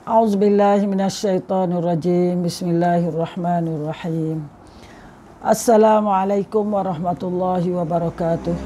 A'udzubillahi minasyaitonirrajim. Bismillahirrahmanirrahim. Assalamualaikum warahmatullahi wabarakatuh.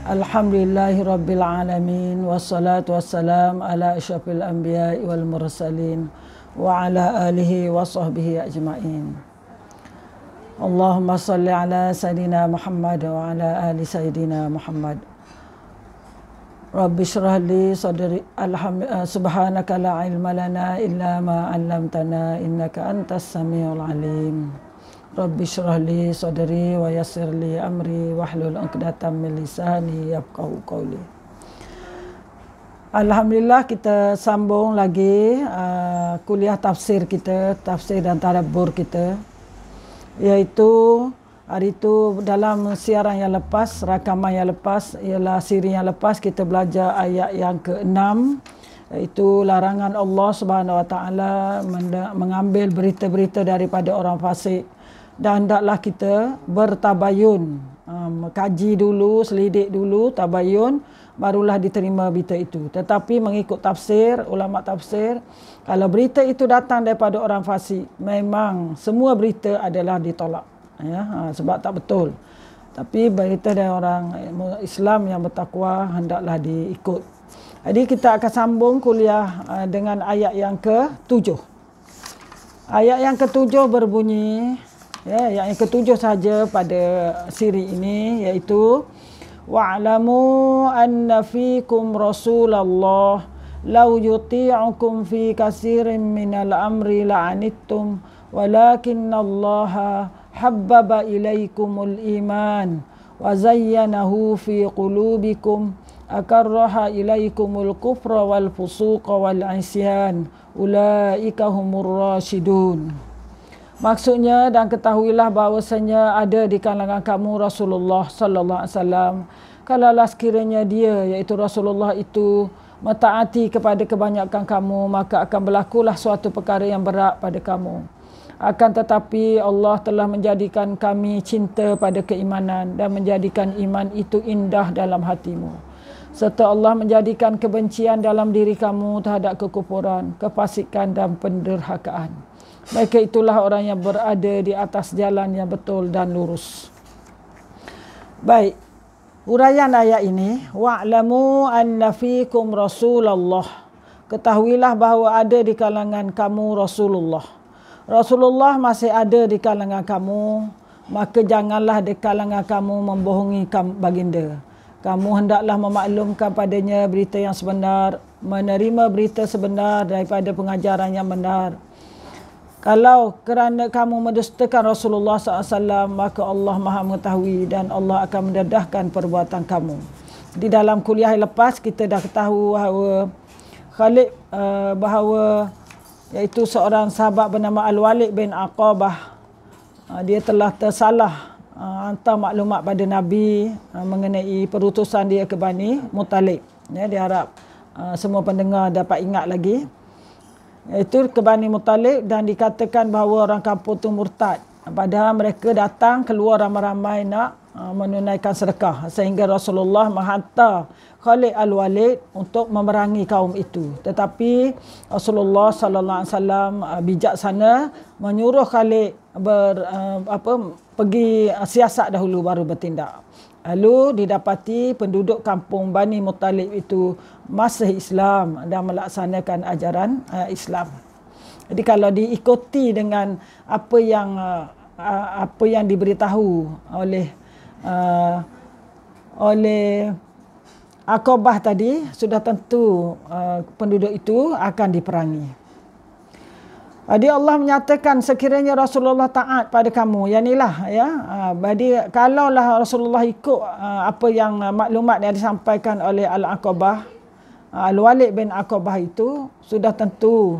Alhamdulillahi rabbil alamin. Wassalatu wassalam ala asyrafil anbiya'i wal mursalin wa ala alihi wa sahbihi ajma'in. Allahumma salli ala Sayyidina Muhammad wa ala ali Sayyidina Muhammad. Rabbi shrah li sadri. Subhanaka la ilma lana illa ma 'allamtana innaka antas samiul alim. Rabbi shrah li sadri wa yassir li amri wahlul 'uqdatam min lisani yafqahu qawli. Alhamdulillah, kita sambung lagi kuliah tafsir kita, tafsir dan tadabbur kita, iaitu hari itu dalam siaran yang lepas, rakaman yang lepas, ialah siri yang lepas, kita belajar ayat yang ke-6, iaitu larangan Allah Subhanahu Wa Taala mengambil berita-berita daripada orang fasik, dan hendaklah kita bertabayun, kaji dulu, selidik dulu, tabayun, barulah diterima berita itu. Tetapi mengikut tafsir, ulama tafsir, kalau berita itu datang daripada orang fasik, memang semua berita adalah ditolak. Sebab tak betul. Tapi berita dari orang Islam yang bertakwa hendaklah diikut. Jadi kita akan sambung kuliah dengan ayat yang ke-7. Ayat yang ke-7 berbunyi, ayat yang ke-7 saja pada siri ini, iaitu wa'lamu anna fikum Rasulullah law yuti'ukum fi katsirin minal amri la'anittum walakinnallaha habbaba ilaikumul iman wa zayyanahu fi qulubikum akarraha ilaikumul kufra wal fusuqa wal isyan ulaika humur rasyidun. Maksudnya, dan ketahuilah bahawasanya ada di kalangan kamu Rasulullah sallallahu alaihi wasallam, kalaulah sekiranya dia, iaitu Rasulullah itu, mentaati kepada kebanyakan kamu, maka akan berlakulah suatu perkara yang berat pada kamu. Akan tetapi Allah telah menjadikan kami cinta pada keimanan dan menjadikan iman itu indah dalam hatimu. Serta Allah menjadikan kebencian dalam diri kamu terhadap kekufuran, kefasikan dan penderhakaan. Mereka itulah orang yang berada di atas jalan yang betul dan lurus. Baik, huraian ayat ini, wa'lamu anna fikum Rasulullah. Ketahuilah bahawa ada di kalangan kamu Rasulullah. Rasulullah masih ada di kalangan kamu, maka janganlah di kalangan kamu membohongi baginda. Kamu hendaklah memaklumkan padanya berita yang sebenar, menerima berita sebenar daripada pengajaran yang benar. Kalau kerana kamu mendustakan Rasulullah SAW, maka Allah Maha mengetahui dan Allah akan mendedahkan perbuatan kamu. Di dalam kuliah yang lepas, kita dah tahu bahawa Khalid iaitu seorang sahabat bernama Al-Walid bin Aqabah, dia telah tersalah hantar maklumat pada Nabi mengenai perutusan dia ke Bani Muttalib. Diharap semua pendengar dapat ingat lagi. Iaitu ke Bani Muttalib, dan dikatakan bahawa orang kampung itu murtad. Padahal mereka datang keluar ramai-ramai nak menunaikan sedekah, sehingga Rasulullah menghantar Khalid Al-Walid untuk memerangi kaum itu. Tetapi Rasulullah sallallahu alaihi wasallam bijaksana menyuruh Khalid pergi siasat dahulu baru bertindak. Lalu didapati penduduk kampung Bani Muttalib itu masih Islam dan melaksanakan ajaran Islam. Jadi kalau diikuti dengan apa yang diberitahu oleh Aqabah tadi, sudah tentu penduduk itu akan diperangi. Jadi Allah menyatakan sekiranya Rasulullah taat pada kamu, yang inilah jadi kalaulah Rasulullah ikut apa yang maklumat yang disampaikan oleh Al-Aqabah, Al-Walid bin Aqabah itu, sudah tentu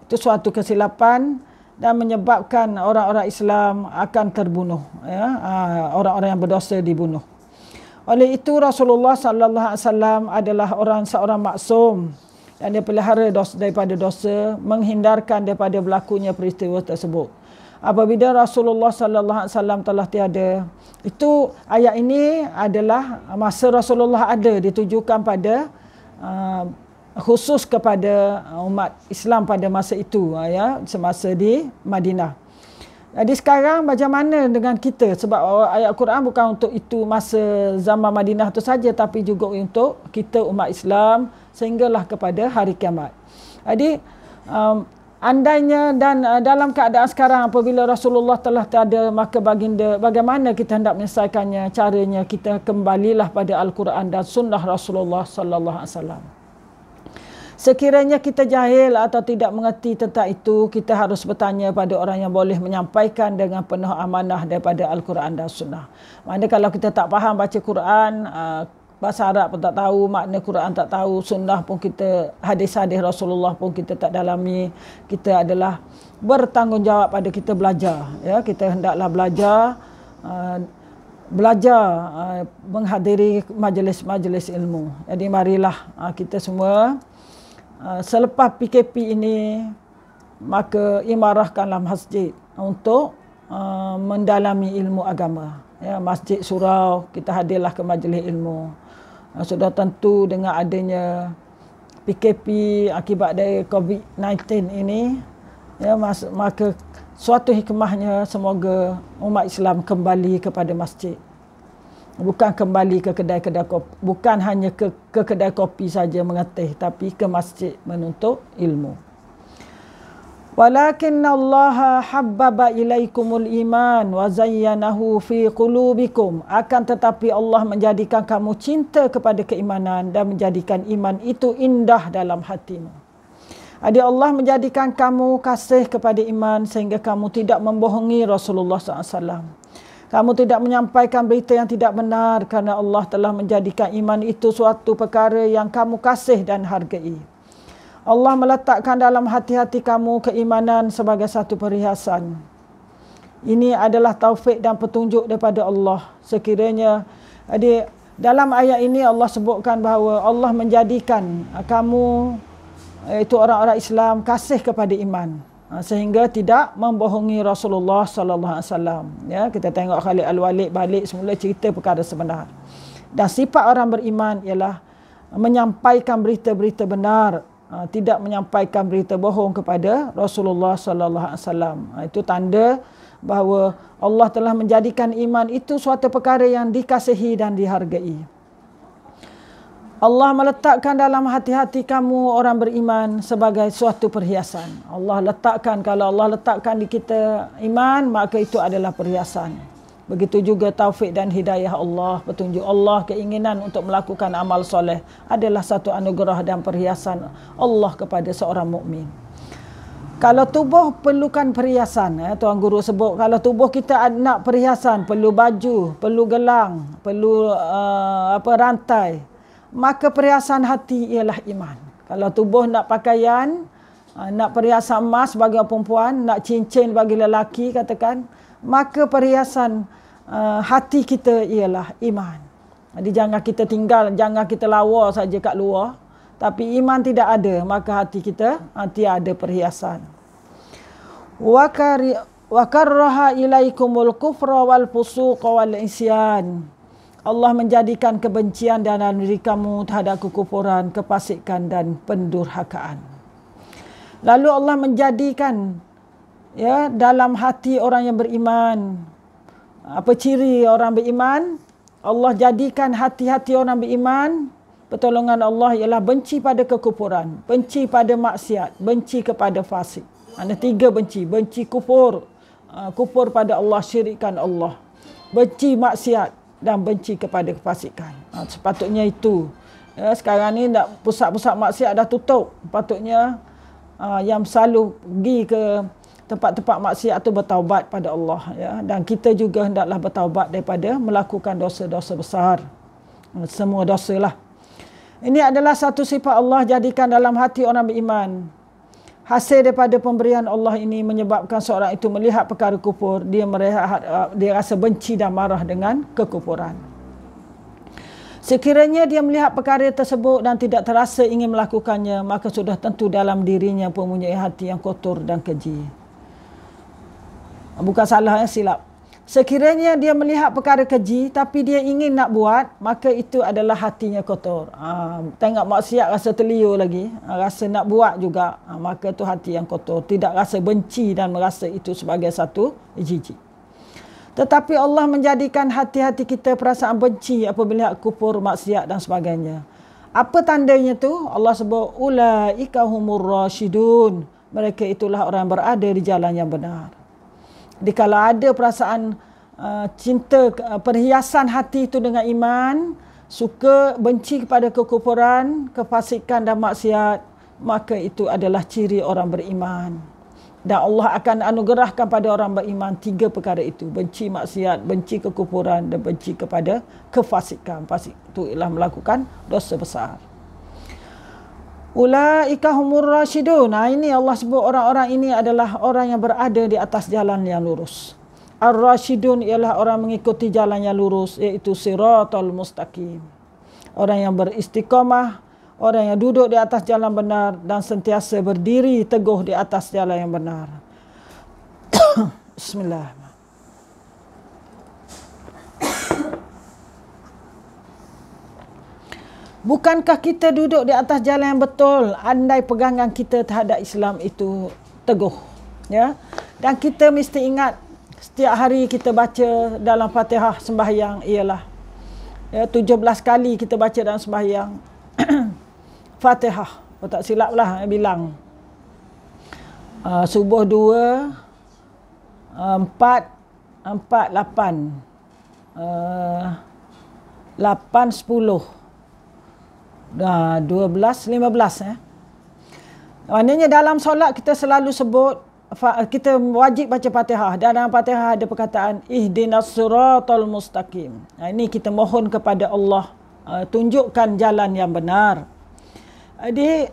itu suatu kesilapan dan menyebabkan orang-orang Islam akan terbunuh, orang-orang yang berdosa dibunuh. Oleh itu Rasulullah sallallahu alaihi wasallam adalah seorang maksum yang dia pelihara daripada dosa, menghindarkan daripada berlakunya peristiwa tersebut. Apabila Rasulullah sallallahu alaihi wasallam telah tiada, itu ayat ini adalah masa Rasulullah ada, ditujukan pada khusus kepada umat Islam pada masa itu, ya, semasa di Madinah. Jadi sekarang macam mana dengan kita, sebab ayat Quran bukan untuk itu masa zaman Madinah itu saja, tapi juga untuk kita umat Islam sehinggalah kepada hari kiamat. Jadi andainya dan dalam keadaan sekarang apabila Rasulullah telah tiada, maka baginda bagaimana kita hendak menyelesaikannya? Caranya kita kembalilah pada Al-Quran dan sunnah Rasulullah sallallahu alaihi wasallam. Sekiranya kita jahil atau tidak mengerti tentang itu, kita harus bertanya pada orang yang boleh menyampaikan dengan penuh amanah daripada Al-Quran dan Sunnah. Maknanya kalau kita tak faham baca Quran, bahasa Arab pun tak tahu, makna Quran tak tahu, Sunnah pun kita, hadis-hadis Rasulullah pun kita tak dalami, kita adalah bertanggungjawab pada kita belajar. Ya, kita hendaklah belajar menghadiri majlis-majlis ilmu. Jadi marilah kita semua selepas PKP ini, maka imarahkanlah masjid untuk mendalami ilmu agama. Ya, masjid surau, kita hadirlah ke majlis ilmu. Sudah tentu dengan adanya PKP akibat dari COVID-19 ini, ya, maka suatu hikmahnya semoga umat Islam kembali kepada masjid. Bukan kembali ke kedai-kedai kopi, bukan hanya ke kedai kopi saja mengetih, tapi ke masjid menuntut ilmu. Walakinna Allah habbaba ilaikumul iman wa zayyanahu fi qulubikum. Akan tetapi Allah menjadikan kamu cinta kepada keimanan dan menjadikan iman itu indah dalam hatimu. Jadi Allah menjadikan kamu kasih kepada iman sehingga kamu tidak membohongi Rasulullah SAW. Kamu tidak menyampaikan berita yang tidak benar kerana Allah telah menjadikan iman itu suatu perkara yang kamu kasih dan hargai. Allah meletakkan dalam hati-hati kamu keimanan sebagai satu perhiasan. Ini adalah taufik dan petunjuk daripada Allah. Sekiranya dalam ayat ini Allah sebutkan bahawa Allah menjadikan kamu, iaitu orang-orang Islam, kasih kepada iman, sehingga tidak membohongi Rasulullah sallallahu alaihi wasallam. Ya, kita tengok Khalid Al-Walid balik semula cerita perkara sebenar. Dan sifat orang beriman ialah menyampaikan berita-berita benar, tidak menyampaikan berita bohong kepada Rasulullah sallallahu alaihi wasallam. Itu tanda bahawa Allah telah menjadikan iman itu suatu perkara yang dikasihi dan dihargai. Allah meletakkan dalam hati-hati kamu orang beriman sebagai suatu perhiasan. Allah letakkan, kalau Allah letakkan di kita iman, maka itu adalah perhiasan. Begitu juga taufik dan hidayah Allah, petunjuk Allah, keinginan untuk melakukan amal soleh adalah satu anugerah dan perhiasan Allah kepada seorang mukmin. Kalau tubuh perlukan perhiasan, Tuan Guru sebut, kalau tubuh kita nak perhiasan, perlu baju, perlu gelang, perlu rantai, maka perhiasan hati ialah iman. Kalau tubuh nak pakaian, nak perhiasan emas bagi perempuan, nak cincin bagi lelaki katakan, maka perhiasan hati kita ialah iman. Jadi jangan kita tinggal, jangan kita lawa saja kat luar, tapi iman tidak ada, maka hati kita tiada perhiasan. Wa karraha ilaikumul kufra wal fusuqa wal isyan. Allah menjadikan kebencian dalam diri kamu terhadap kekufuran, kefasikan dan pendurhakaan. Lalu Allah menjadikan, ya, dalam hati orang yang beriman. Apa ciri orang beriman? Allah jadikan hati-hati orang beriman, pertolongan Allah ialah benci pada kekufuran, benci pada maksiat, benci kepada fasik. Ada 3 benci. Benci kufur, kufur pada Allah, syirikkan Allah. Benci maksiat dan benci kepada kefasikan. Sepatutnya itu. Ya, sekarang ni pusat-pusat maksiat dah tutup. Patutnya yang selalu pergi ke tempat-tempat maksiat itu bertaubat pada Allah. Ya. Dan kita juga hendaklah bertaubat daripada melakukan dosa-dosa besar. Semua dosa lah. Ini adalah satu sifat Allah jadikan dalam hati orang beriman. Hasil daripada pemberian Allah ini menyebabkan seorang itu melihat perkara kufur, dia rasa benci dan marah dengan kekufuran. Sekiranya dia melihat perkara tersebut dan tidak terasa ingin melakukannya, maka sudah tentu dalam dirinya mempunyai hati yang kotor dan keji. Bukan salah, silap. Sekiranya dia melihat perkara keji tapi dia ingin nak buat, maka itu adalah hatinya kotor. Tengok maksiat rasa terliur lagi, rasa nak buat juga, maka itu hati yang kotor. Tidak rasa benci dan merasa itu sebagai satu jijik. Tetapi Allah menjadikan hati-hati kita perasaan benci apabila kufur, maksiat dan sebagainya. Apa tandanya tu? Allah sebut ulaika humur rasyidun. Mereka itulah orang yang berada di jalan yang benar. Jadi kalau ada perasaan cinta, perhiasan hati itu dengan iman, suka benci kepada kekufuran, kefasikan dan maksiat, maka itu adalah ciri orang beriman. Dan Allah akan anugerahkan pada orang beriman 3 perkara itu. Benci maksiat, benci kekufuran dan benci kepada kefasikan. Fasik itu ialah melakukan dosa besar. Ulaika humur rasyidun. Ini Allah sebut orang-orang ini adalah orang yang berada di atas jalan yang lurus. Ar-rasyidun ialah orang mengikuti jalan yang lurus, iaitu siratal mustaqim. Orang yang beristiqamah, orang yang duduk di atas jalan benar dan sentiasa berdiri teguh di atas jalan yang benar. Bismillahirrahmanirrahim. Bukankah kita duduk di atas jalan yang betul andai pegangan kita terhadap Islam itu teguh, ya? Dan kita mesti ingat setiap hari kita baca dalam Fatihah sembahyang ialah 17 kali kita baca dalam sembahyang Fatihah. Kalau tak silaplah bilang. Subuh 2 4 8 8 10 12, 15. Maknanya dalam solat kita selalu sebut, kita wajib baca Fatihah. Dan dalam Fatihah ada perkataan ihdinas siratal mustaqim. Ini kita mohon kepada Allah, tunjukkan jalan yang benar. Jadi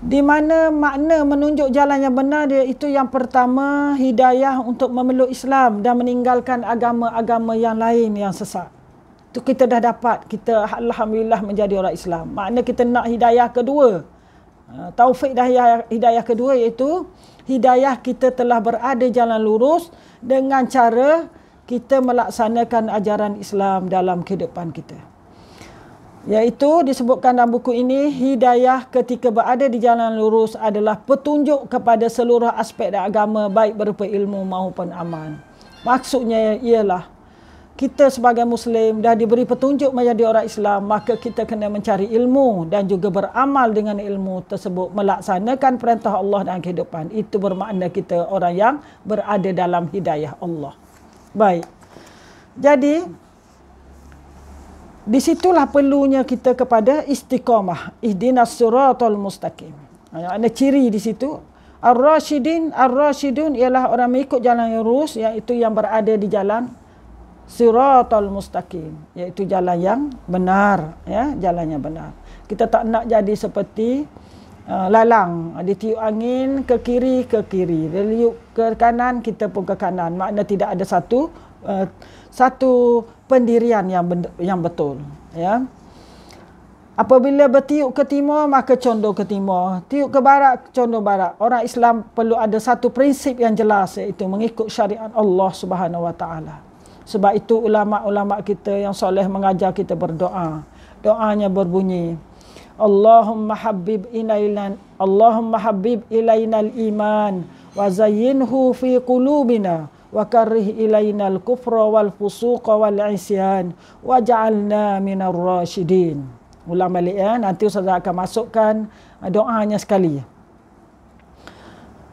di mana makna menunjuk jalan yang benar, dia itu yang pertama, hidayah untuk memeluk Islam dan meninggalkan agama-agama yang lain yang sesat. Itu kita dah dapat, kita alhamdulillah menjadi orang Islam. Makna kita nak hidayah kedua. Taufik hidayah kedua iaitu hidayah kita telah berada jalan lurus dengan cara kita melaksanakan ajaran Islam dalam kehidupan kita. Iaitu disebutkan dalam buku ini, hidayah ketika berada di jalan lurus adalah petunjuk kepada seluruh aspek agama, baik berupa ilmu maupun amal. Maksudnya ialah kita sebagai Muslim dah diberi petunjuk menjadi orang Islam, maka kita kena mencari ilmu dan juga beramal dengan ilmu tersebut, melaksanakan perintah Allah dalam kehidupan. Itu bermakna kita orang yang berada dalam hidayah Allah. Baik. Jadi, di situlah perlunya kita kepada istiqamah. Ihdinas siratal mustaqim. Ada ciri di situ. Ar-rasyidun ialah orang mengikut jalan yang lurus, iaitu yang berada di jalan siratal mustaqim, iaitu jalan yang benar, ya, jalan yang benar. Kita tak nak jadi seperti lalang, ditiup angin ke kiri, dia liuk ke kanan, kita pun ke kanan. Makna tidak ada satu pendirian yang betul, ya. Apabila bertiup ke timur, maka condong ke timur. Tiup ke barat, condong barat. Orang Islam perlu ada satu prinsip yang jelas, iaitu mengikut syariat Allah Subhanahu Wa Taala. Sebab itu ulama-ulama kita yang soleh mengajar kita berdoa. Doanya berbunyi, Allahumma habib ilainal iman wa zayyinhu fi qulubina wa karrih ilainal kufra wal fusuqa wal isyan waj'alna minar rasyidin. Ulang balik, ya. Nanti Ustaz akan masukkan doanya sekali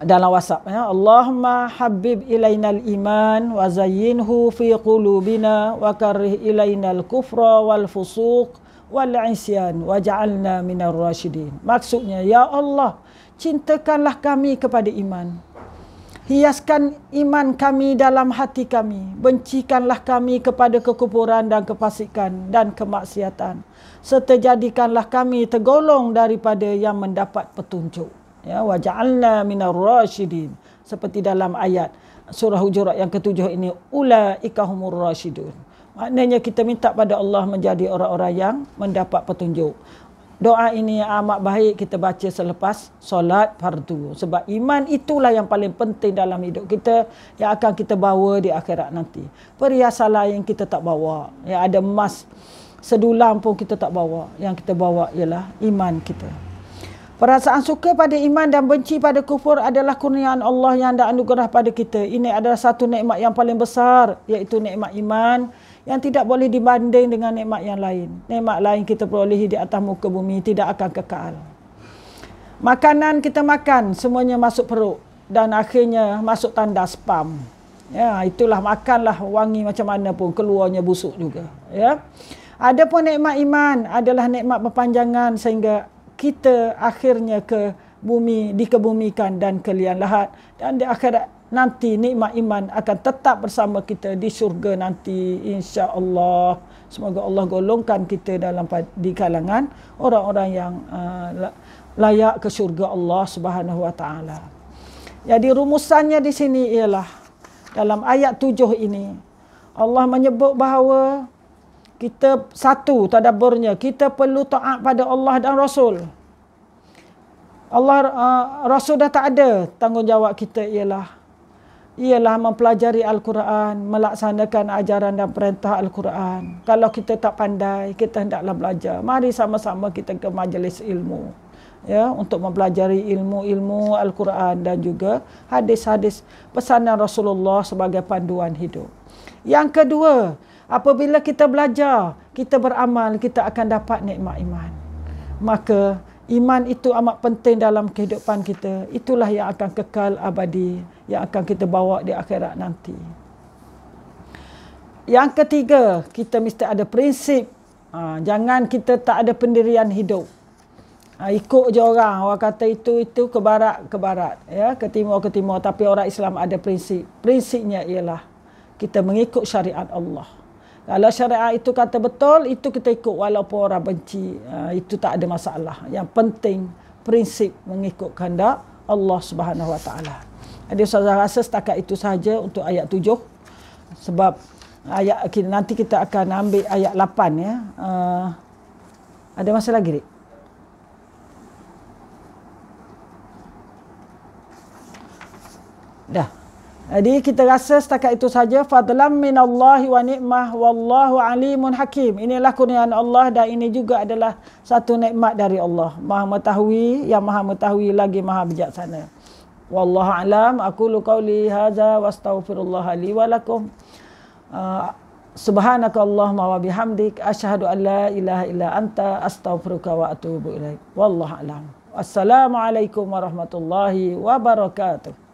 dalam WhatsApp, ya. Allahumma habib ilainal iman wa zayyinhu fi qulubina wa karrih ilainal kufra wal fusuq wal isyan waj'alna minar rasyidin. Maksudnya, ya Allah, cintakanlah kami kepada iman. Hiaskan iman kami dalam hati kami. Bencikanlah kami kepada kekufuran dan kefasikan dan kemaksiatan. Serta jadikanlah kami tergolong daripada yang mendapat petunjuk. Ya, waja'alna minar rasyidin. Seperti dalam ayat surah Hujurat yang ke-7 ini, ulaika humur rasyidun. Maknanya kita minta pada Allah menjadi orang-orang yang mendapat petunjuk. Doa ini amat baik kita baca selepas solat fardu. Sebab iman itulah yang paling penting dalam hidup kita, yang akan kita bawa di akhirat nanti. Perhiasan lain kita tak bawa. Yang ada emas sedulam pun kita tak bawa. Yang kita bawa ialah iman kita. Perasaan suka pada iman dan benci pada kufur adalah kurniaan Allah yang anda anugerah pada kita. Ini adalah satu nikmat yang paling besar, iaitu nikmat iman yang tidak boleh dibanding dengan nikmat yang lain. Nikmat lain kita perolehi di atas muka bumi tidak akan kekal. Makanan kita makan, semuanya masuk perut dan akhirnya masuk tanda spam. Ya, itulah makanlah wangi macam mana pun keluarnya busuk juga. Ya. Adapun nikmat iman adalah nikmat berpanjangan sehingga kita akhirnya ke bumi, dikebumikan dan ke liang lahat, dan di akhirat nanti nikmat iman akan tetap bersama kita di syurga nanti, insya-Allah. Semoga Allah golongkan kita di kalangan orang-orang yang layak ke syurga Allah Subhanahu wa taala. Jadi rumusannya di sini ialah dalam ayat 7 ini Allah menyebut bahawa kita satu tadabburnya, kita perlu taat pada Allah dan Rasul. Rasul dah tak ada, tanggungjawab kita ialah mempelajari Al-Quran, melaksanakan ajaran dan perintah Al-Quran. Kalau kita tak pandai, kita hendaklah belajar. Mari sama-sama kita ke majlis ilmu, ya, untuk mempelajari ilmu-ilmu Al-Quran dan juga hadis-hadis pesanan Rasulullah sebagai panduan hidup. Yang kedua, apabila kita belajar, kita beramal, kita akan dapat nikmat iman. Maka iman itu amat penting dalam kehidupan kita. Itulah yang akan kekal abadi, yang akan kita bawa di akhirat nanti. Yang ketiga, kita mesti ada prinsip. Jangan kita tak ada pendirian hidup. Ikut je orang kata itu ke barat, ya, ke timur. Tapi orang Islam ada prinsip. Prinsipnya ialah kita mengikut syariat Allah. Kalau syariat itu kata betul, itu kita ikut walaupun orang benci. Itu tak ada masalah. Yang penting prinsip mengikut kehendak Allah Subhanahu wa taala. Jadi saya rasa setakat itu saja untuk ayat 7. Sebab nanti kita akan ambil ayat 8, ya. Ada masa lagi, Dik? Dah. Jadi kita rasa setakat itu saja. Fadlam minallahi wa ni'mah wallahu alimun hakim. Inilah kurniaan Allah dan ini juga adalah satu nikmat dari Allah. Maha mengetahui, yang maha mengetahui lagi maha bijaksana. Wallahu alam. Aqulu qauli hadza wa astaghfirullah li wa lakum. Subhanakallahumma wa bihamdik asyhadu an la ilaha illa anta astaghfiruka wa atubu ilaik. Wallahu alam. Wassalamualaikum warahmatullahi wabarakatuh.